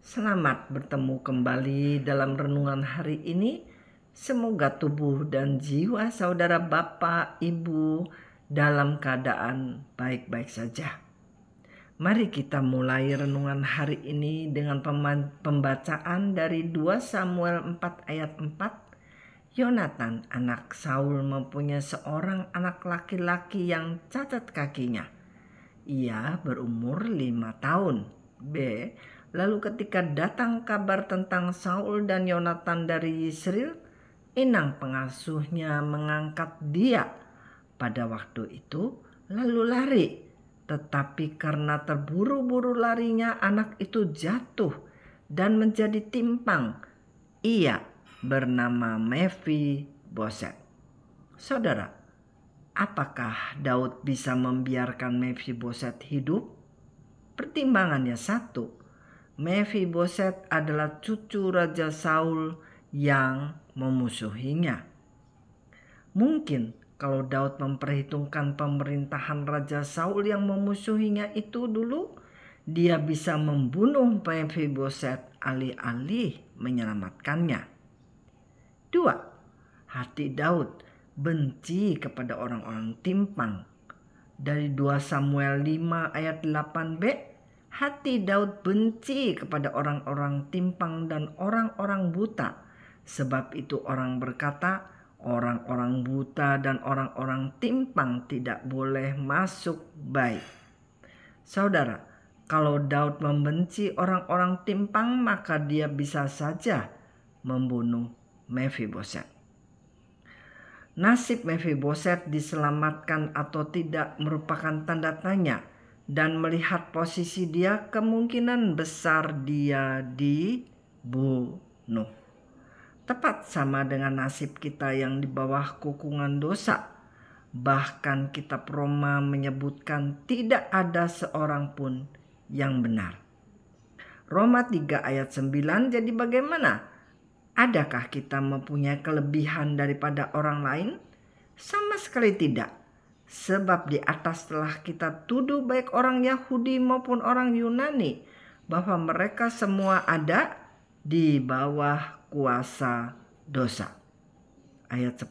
Selamat bertemu kembali dalam renungan hari ini. Semoga tubuh dan jiwa saudara Bapak, Ibu dalam keadaan baik-baik saja. Mari kita mulai renungan hari ini dengan pembacaan dari 2 Samuel 4 ayat 4. Yonatan anak Saul mempunyai seorang anak laki-laki yang cacat kakinya. Ia berumur 5 tahun. B. Lalu ketika datang kabar tentang Saul dan Yonatan dari Yisrael, inang pengasuhnya mengangkat dia pada waktu itu lalu lari. Tetapi karena terburu-buru larinya, anak itu jatuh dan menjadi timpang. Ia bernama Mephiboset. Saudara, apakah Daud bisa membiarkan Mephiboset hidup? Pertimbangannya satu, Mephiboset adalah cucu Raja Saul yang memusuhinya. Mungkin kalau Daud memperhitungkan pemerintahan Raja Saul yang memusuhinya itu dulu, dia bisa membunuh Mephiboset alih-alih menyelamatkannya. 2. Hati Daud benci kepada orang-orang timpang. Dari 2 Samuel 5 ayat 8b, hati Daud benci kepada orang-orang timpang dan orang-orang buta. Sebab itu orang berkata, orang-orang buta dan orang-orang timpang tidak boleh masuk bait. Saudara, kalau Daud membenci orang-orang timpang, maka dia bisa saja membunuh Mephiboset. Nasib Mephiboset diselamatkan atau tidak merupakan tanda tanya, dan melihat posisi dia, kemungkinan besar dia dibunuh. Tepat sama dengan nasib kita yang di bawah kukungan dosa. Bahkan kitab Roma menyebutkan tidak ada seorang pun yang benar. Roma 3 ayat 9, jadi bagaimana? Adakah kita mempunyai kelebihan daripada orang lain? Sama sekali tidak. Sebab di atas telah kita tuduh baik orang Yahudi maupun orang Yunani bahwa mereka semua ada di bawah kuasa dosa. Ayat 10,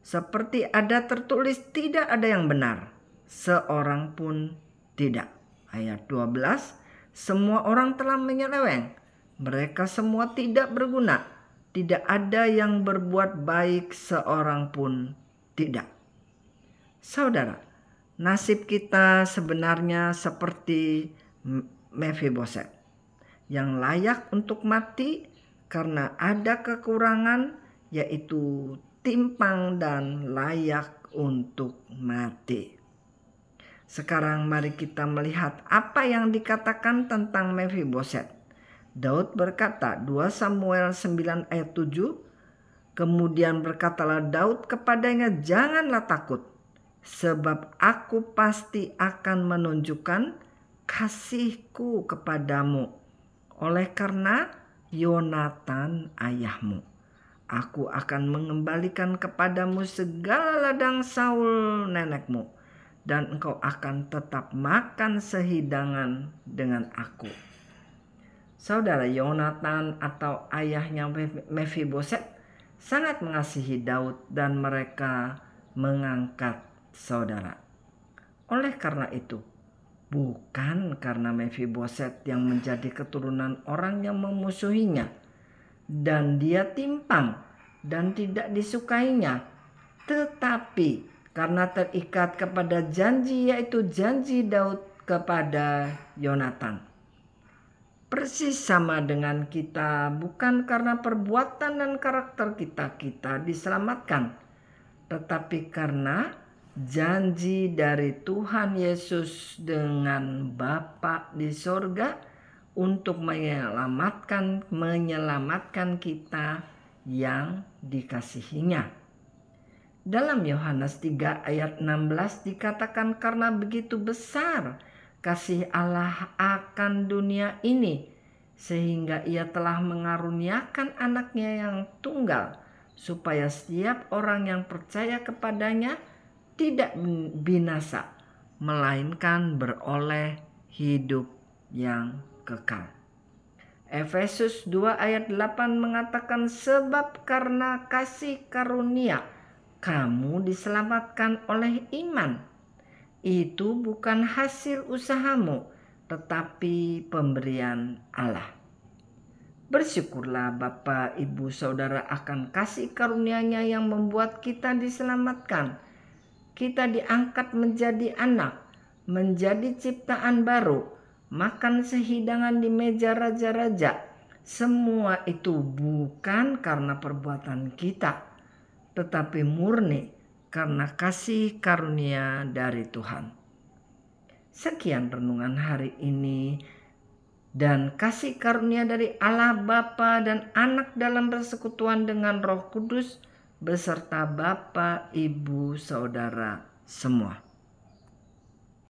seperti ada tertulis tidak ada yang benar, seorang pun tidak. Ayat 12, semua orang telah menyeleweng, mereka semua tidak berguna, tidak ada yang berbuat baik seorang pun tidak. Saudara, nasib kita sebenarnya seperti Mephiboset yang layak untuk mati karena ada kekurangan, yaitu timpang dan layak untuk mati. Sekarang mari kita melihat apa yang dikatakan tentang Mephiboset. Daud berkata, 2 Samuel 9 ayat 7, kemudian berkatalah Daud kepadanya, janganlah takut, sebab aku pasti akan menunjukkan kasihku kepadamu oleh karena Yonatan ayahmu. Aku akan mengembalikan kepadamu segala ladang Saul nenekmu, dan engkau akan tetap makan sehidangan dengan aku. Saudara, Yonatan atau ayahnya Mephiboset sangat mengasihi Daud dan mereka mengangkat saudara. Oleh karena itu, bukan karena Mephiboset yang menjadi keturunan orang yang memusuhinya dan dia timpang dan tidak disukainya, tetapi karena terikat kepada janji, yaitu janji Daud kepada Yonatan. Persis sama dengan kita, bukan karena perbuatan dan karakter kita diselamatkan, tetapi karena janji dari Tuhan Yesus dengan Bapa di sorga untuk menyelamatkan kita yang dikasihinya. Dalam Yohanes 3 ayat 16 dikatakan, karena begitu besar kasih Allah akan dunia ini, sehingga ia telah mengaruniakan anaknya yang tunggal, supaya setiap orang yang percaya kepadanya tidak binasa, melainkan beroleh hidup yang kekal. Efesus 2 ayat 8 mengatakan, sebab karena kasih karunia kamu diselamatkan oleh iman. Itu bukan hasil usahamu, tetapi pemberian Allah. Bersyukurlah Bapak, Ibu, Saudara akan kasih karunia-Nya yang membuat kita diselamatkan. Kita diangkat menjadi anak, menjadi ciptaan baru, makan sehidangan di meja raja-raja. Semua itu bukan karena perbuatan kita, tetapi murni karena kasih karunia dari Tuhan. Sekian renungan hari ini, dan kasih karunia dari Allah Bapa dan Anak dalam persekutuan dengan Roh Kudus beserta Bapak, Ibu, Saudara semua.